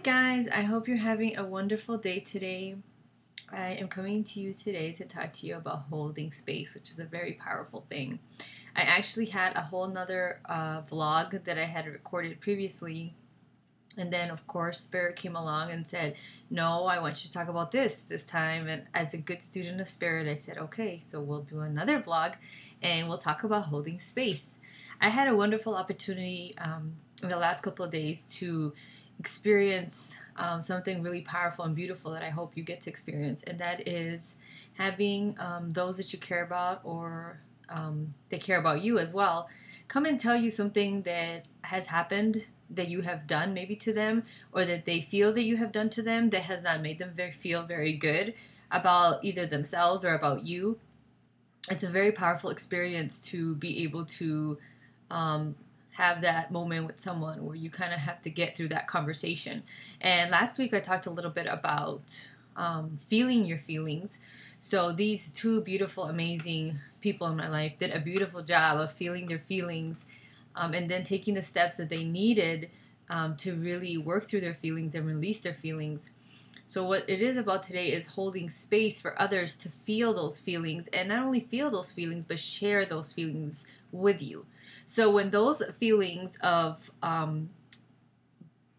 guys, I hope you're having a wonderful day today. I am coming to you today to talk to you about holding space, which is a very powerful thing. I actually had a whole nother vlog that I had recorded previously, and then of course Spirit came along and said, no, I want you to talk about this time. And as a good student of Spirit, I said, okay, so we'll do another vlog and we'll talk about holding space. I had a wonderful opportunity in the last couple of days to experience something really powerful and beautiful that I hope you get to experience, and that is having those that you care about, or they care about you as well, come and tell you something that has happened that you have done maybe to them, or that they feel that you have done to them that has not made them feel very good about either themselves or about you. It's a very powerful experience to be able to have that moment with someone where you kind of have to get through that conversation. And last week I talked a little bit about feeling your feelings. So these two beautiful, amazing people in my life did a beautiful job of feeling their feelings, and then taking the steps that they needed to really work through their feelings and release their feelings. So what it is about today is holding space for others to feel those feelings, and not only feel those feelings, but share those feelings with you. So when those feelings of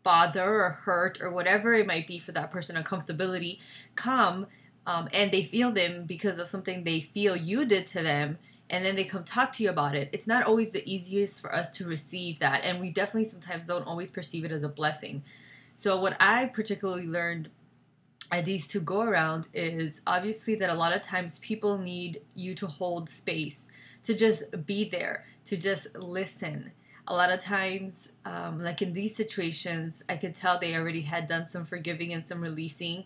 bother or hurt or whatever it might be for that person, uncomfortability, come and they feel them because of something they feel you did to them, and then they come talk to you about it, it's not always the easiest for us to receive that, and we definitely sometimes don't always perceive it as a blessing. So what I particularly learned at these two go around is obviously that a lot of times people need you to hold space, to just be there, to just listen. A lot of times, like in these situations, I could tell they already had done some forgiving and some releasing,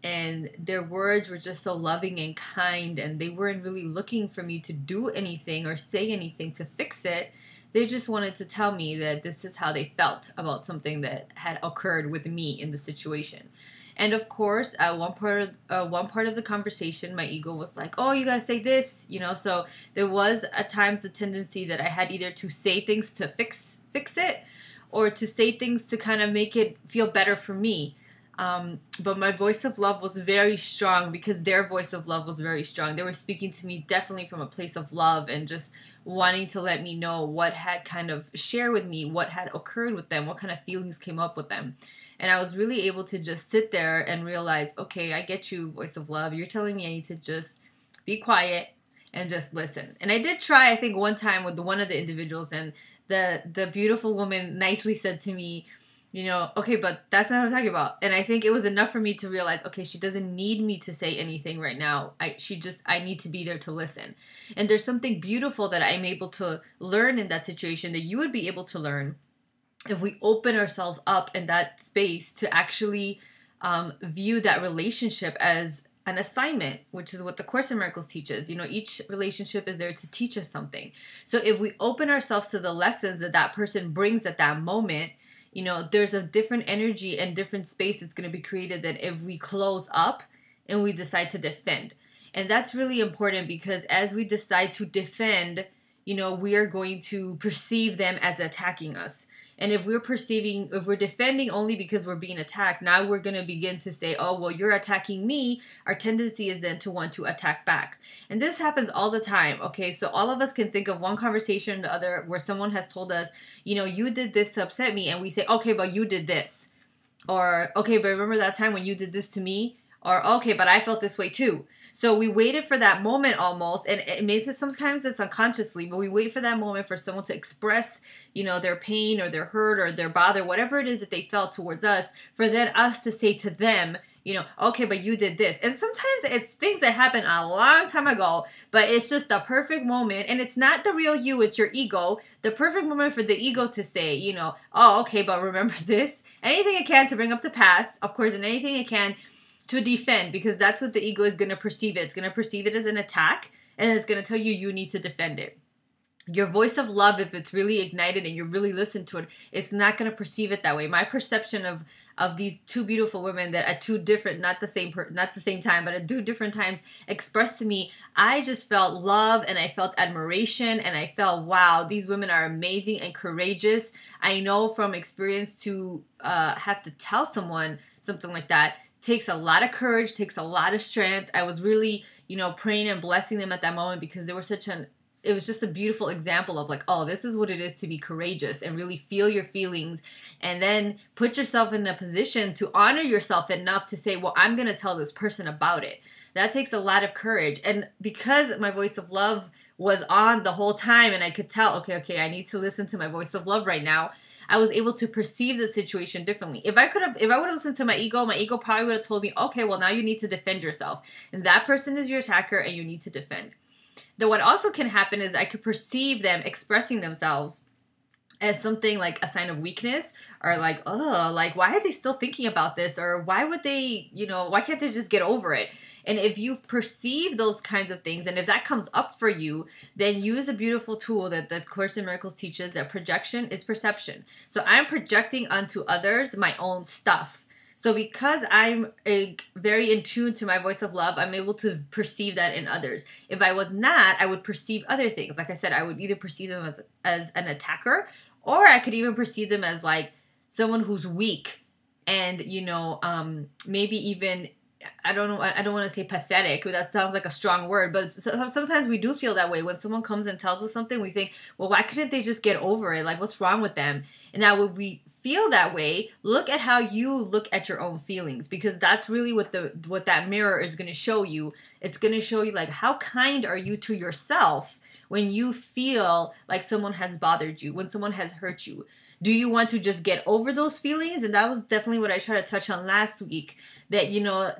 and their words were just so loving and kind, and they weren't really looking for me to do anything or say anything to fix it. They just wanted to tell me that this is how they felt about something that had occurred with me in the situation. And of course, at one part of the conversation, my ego was like, oh, you gotta say this, you know. So there was at times the tendency that I had either to say things to fix it, or to say things to kind of make it feel better for me. But my voice of love was very strong, because their voice of love was very strong. They were speaking to me definitely from a place of love and just wanting to let me know what had kind of shared with me, what had occurred with them, what kind of feelings came up with them. And I was really able to just sit there and realize, okay, I get you, voice of love. You're telling me I need to just be quiet and just listen. And I did try, I think, one time with one of the individuals, and the beautiful woman nicely said to me, you know, okay, but that's not what I'm talking about. And I think it was enough for me to realize, okay, she doesn't need me to say anything right now. I need to be there to listen. And there's something beautiful that I'm able to learn in that situation that you would be able to learn if we open ourselves up in that space to actually view that relationship as an assignment, which is what the Course in Miracles teaches. You know, each relationship is there to teach us something. So if we open ourselves to the lessons that that person brings at that moment, you know, there's a different energy and different space that's going to be created than if we close up and we decide to defend. And that's really important, because as we decide to defend, you know, we are going to perceive them as attacking us. And if we're defending only because we're being attacked, now we're going to begin to say, oh, well, you're attacking me. Our tendency is then to want to attack back. And this happens all the time, okay? So all of us can think of one conversation or the other where someone has told us, you know, you did this to upset me. And we say, okay, but you did this. Or, okay, but remember that time when you did this to me? Or, okay, but I felt this way too. So we waited for that moment almost, and maybe sometimes it's unconsciously, but we wait for that moment for someone to express, you know, their pain or their hurt or their bother, whatever it is that they felt towards us, for then us to say to them, you know, okay, but you did this. And sometimes it's things that happened a long time ago, but it's just the perfect moment, and it's not the real you, it's your ego. The perfect moment for the ego to say, you know, oh, okay, but remember this. Anything it can to bring up the past, of course, and anything it can to defend, because that's what the ego is going to perceive it. It's going to perceive it as an attack, and it's going to tell you you need to defend it. Your voice of love, if it's really ignited and you really listen to it, it's not going to perceive it that way. My perception of of these two beautiful women that at two different, not the same time, but at two different times expressed to me, I just felt love and I felt admiration and I felt, wow, these women are amazing and courageous. I know from experience to have to tell someone something like that takes a lot of courage, takes a lot of strength. I was really, praying and blessing them at that moment because they were it was just a beautiful example of like, oh, this is what it is to be courageous and really feel your feelings and then put yourself in a position to honor yourself enough to say, well, I'm going to tell this person about it. That takes a lot of courage. And because my voice of love was on the whole time and I could tell, okay, I need to listen to my voice of love right now, I was able to perceive the situation differently. If I would have listened to my ego probably would have told me, okay, well, now you need to defend yourself. And that person is your attacker and you need to defend. Then what also can happen is I could perceive them expressing themselves as something like a sign of weakness or like, oh, like, why are they still thinking about this? Or why would they, why can't they just get over it? And if you perceive those kinds of things, and if that comes up for you, then use a beautiful tool that the Course in Miracles teaches, that projection is perception. So I'm projecting onto others my own stuff. So because I'm very in tune to my voice of love, I'm able to perceive that in others. If I was not, I would perceive other things. Like I said, I would either perceive them as an attacker, or I could even perceive them as like someone who's weak and, maybe even, I don't know, I don't want to say pathetic. That sounds like a strong word, but sometimes we do feel that way. When someone comes and tells us something, we think, well, why couldn't they just get over it? Like, what's wrong with them? And now when we feel that way, look at how you look at your own feelings, because that's really what that mirror is going to show you. It's going to show you like, how kind are you to yourself when you feel like someone has bothered you, when someone has hurt you? Do you want to just get over those feelings? And that was definitely what I tried to touch on last week, that,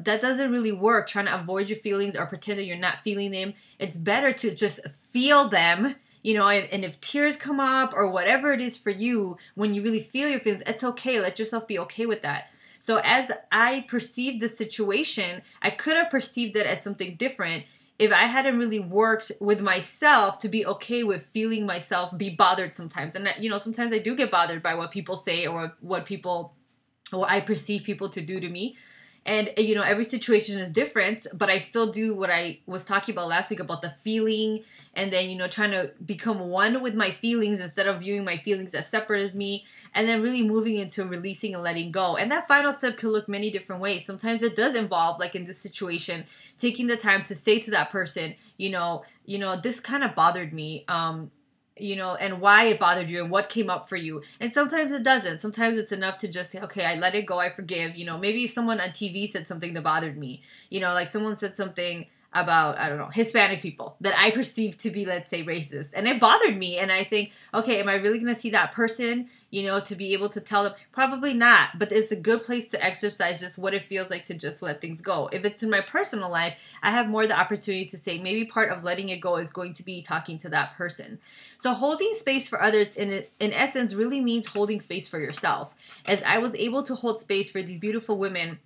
that doesn't really work, trying to avoid your feelings or pretend that you're not feeling them. It's better to just feel them. And if tears come up or whatever it is for you, when you really feel your feelings, it's okay. Let yourself be okay with that. So as I perceived the situation, I could have perceived it as something different if I hadn't really worked with myself to be okay with feeling myself be bothered sometimes. And, sometimes I do get bothered by what people say or what I perceive people to do to me. And, every situation is different, but I still do what I was talking about last week about the feeling and then, trying to become one with my feelings instead of viewing my feelings as separate as me, and then really moving into releasing and letting go. And that final step can look many different ways. Sometimes it does involve, like in this situation, taking the time to say to that person, this kind of bothered me, and why it bothered you and what came up for you. And sometimes it doesn't. Sometimes it's enough to just say, okay, I let it go, I forgive. Maybe if someone on TV said something that bothered me, like someone said something about, I don't know, Hispanic people that I perceived to be, let's say, racist. And it bothered me. And I think, okay, am I really going to see that person, to be able to tell them? Probably not. But it's a good place to exercise just what it feels like to just let things go. If it's in my personal life, I have more the opportunity to say maybe part of letting it go is going to be talking to that person. So holding space for others in essence really means holding space for yourself. As I was able to hold space for these beautiful women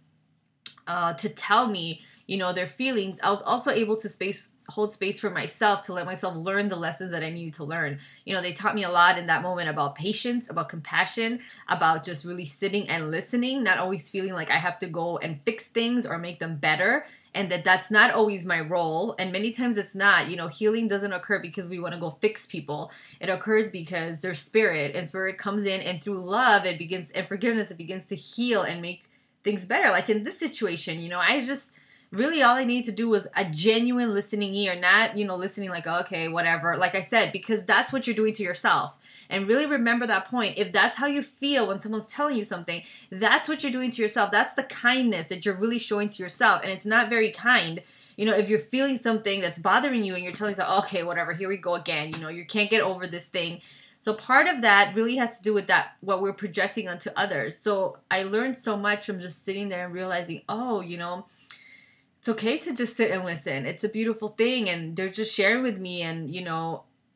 to tell me, their feelings, I was also able to hold space for myself to let myself learn the lessons that I needed to learn. They taught me a lot in that moment about patience, about compassion, about just really sitting and listening, not always feeling like I have to go and fix things or make them better, and that's not always my role. And many times it's not. Healing doesn't occur because we want to go fix people. It occurs because there's spirit, and spirit comes in, and through love and forgiveness, it begins to heal and make things better. Like in this situation, really all I need to do was a genuine listening ear, not, listening like, okay, whatever. Like I said, because that's what you're doing to yourself. And really remember that point. If that's how you feel when someone's telling you something, that's what you're doing to yourself. That's the kindness that you're really showing to yourself. And it's not very kind. If you're feeling something that's bothering you and you're telling yourself, okay, whatever, here we go again. You can't get over this thing. So part of that really has to do with that, what we're projecting onto others. So I learned so much from just sitting there and realizing, oh, it's okay to just sit and listen. It's a beautiful thing. And they're just sharing with me. And,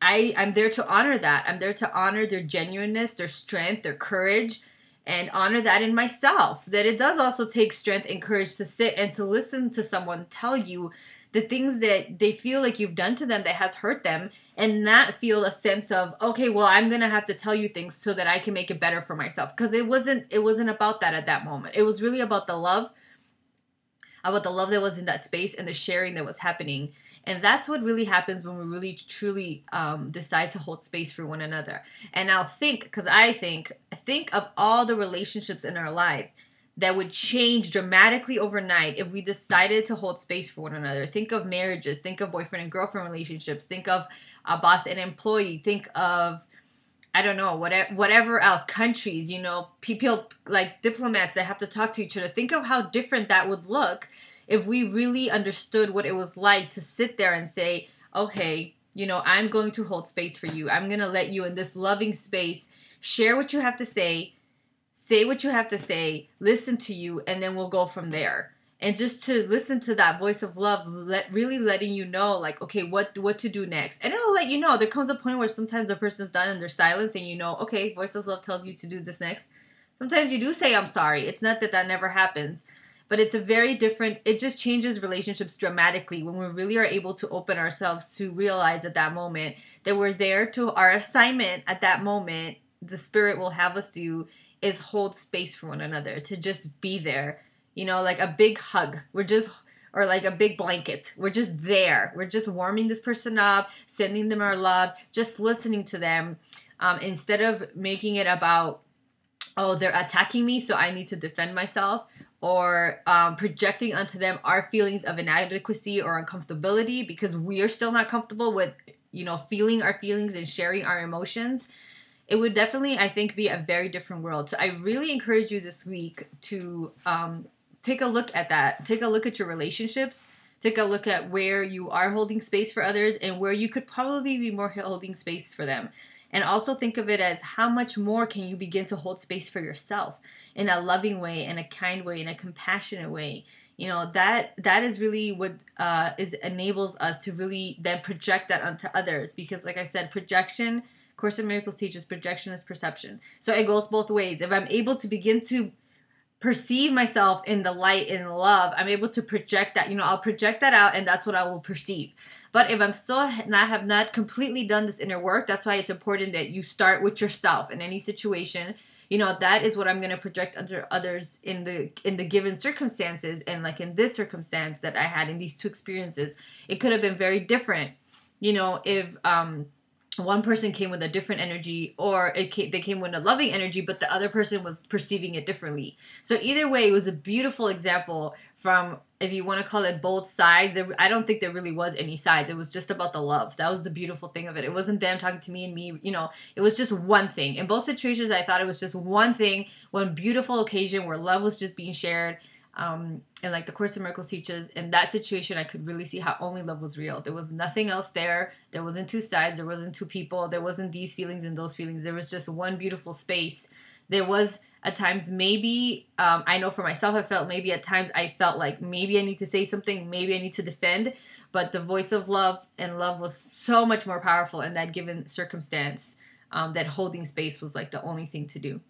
I'm there to honor that. I'm there to honor their genuineness, their strength, their courage, and honor that in myself. That it does also take strength and courage to sit and to listen to someone tell you the things that they feel like you've done to them that has hurt them, and not feel a sense of, okay, well, I'm going to have to tell you things so that I can make it better for myself. Because it wasn't about that at that moment. It was really about the love that was in that space and the sharing that was happening. And that's what really happens when we really truly decide to hold space for one another. And now I think of all the relationships in our life that would change dramatically overnight if we decided to hold space for one another. Think of marriages, think of boyfriend and girlfriend relationships, think of a boss and employee, think of, I don't know, whatever else, countries, people like diplomats that have to talk to each other. Think of how different that would look if we really understood what it was like to sit there and say, okay, I'm going to hold space for you. I'm going to let you in this loving space, share what you have to say what you have to say, listen to you, and then we'll go from there. And just to listen to that voice of love, really letting you know, like, okay, what to do next. And it'll let you know. There comes a point where sometimes the person's done and there's silence, and okay, voice of love tells you to do this next. Sometimes you do say, I'm sorry. It's not that never happens. But it's a very different, it just changes relationships dramatically when we really are able to open ourselves to realize at that moment that we're there to our assignment at that moment. The Spirit will have us do is hold space for one another, to just be there, like a big hug. Or like a big blanket. We're just there. We're just warming this person up, sending them our love, just listening to them, instead of making it about, oh, they're attacking me, so I need to defend myself, or projecting onto them our feelings of inadequacy or uncomfortability because we are still not comfortable with, feeling our feelings and sharing our emotions. It would definitely, I think, be a very different world. So I really encourage you this week to take a look at that. Take a look at your relationships. Take a look at where you are holding space for others and where you could probably be more holding space for them. And also think of it as how much more can you begin to hold space for yourself in a loving way, in a kind way, in a compassionate way. That is really what enables us to really then project that onto others. Because like I said, projection, Course in Miracles teaches projection is perception. So it goes both ways. If I'm able to begin to perceive myself in the light and love, I'm able to project that. I'll project that out, and that's what I will perceive. But if I'm still have not completely done this inner work, that's why it's important that you start with yourself in any situation. That is what I'm going to project onto others in the given circumstances. And like in this circumstance that I had in these two experiences, it could have been very different. If one person came with a different energy, or they came with a loving energy, but the other person was perceiving it differently. So either way, it was a beautiful example from, if you want to call it both sides. I don't think there really was any sides. It was just about the love. That was the beautiful thing of it. It wasn't them talking to me and me, it was just one thing. In both situations, I thought it was just one thing, one beautiful occasion where love was just being shared. And like the Course in Miracles teaches, in that situation, I could really see how only love was real. There was nothing else there. There wasn't two sides. There wasn't two people. There wasn't these feelings and those feelings. There was just one beautiful space. There was at times maybe, I know for myself, I felt maybe at times I felt like maybe I need to say something. Maybe I need to defend. But the voice of love and love was so much more powerful in that given circumstance, that holding space was like the only thing to do.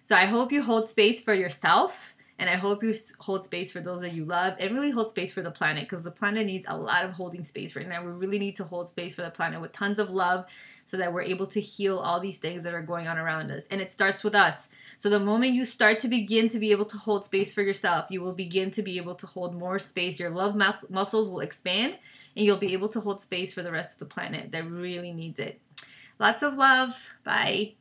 So I hope you hold space for yourself. And I hope you hold space for those that you love, and really hold space for the planet, because the planet needs a lot of holding space right now. We really need to hold space for the planet with tons of love so that we're able to heal all these things that are going on around us. And it starts with us. So the moment you start to begin to be able to hold space for yourself, you will begin to be able to hold more space. Your love muscles will expand, and you'll be able to hold space for the rest of the planet that really needs it. Lots of love. Bye.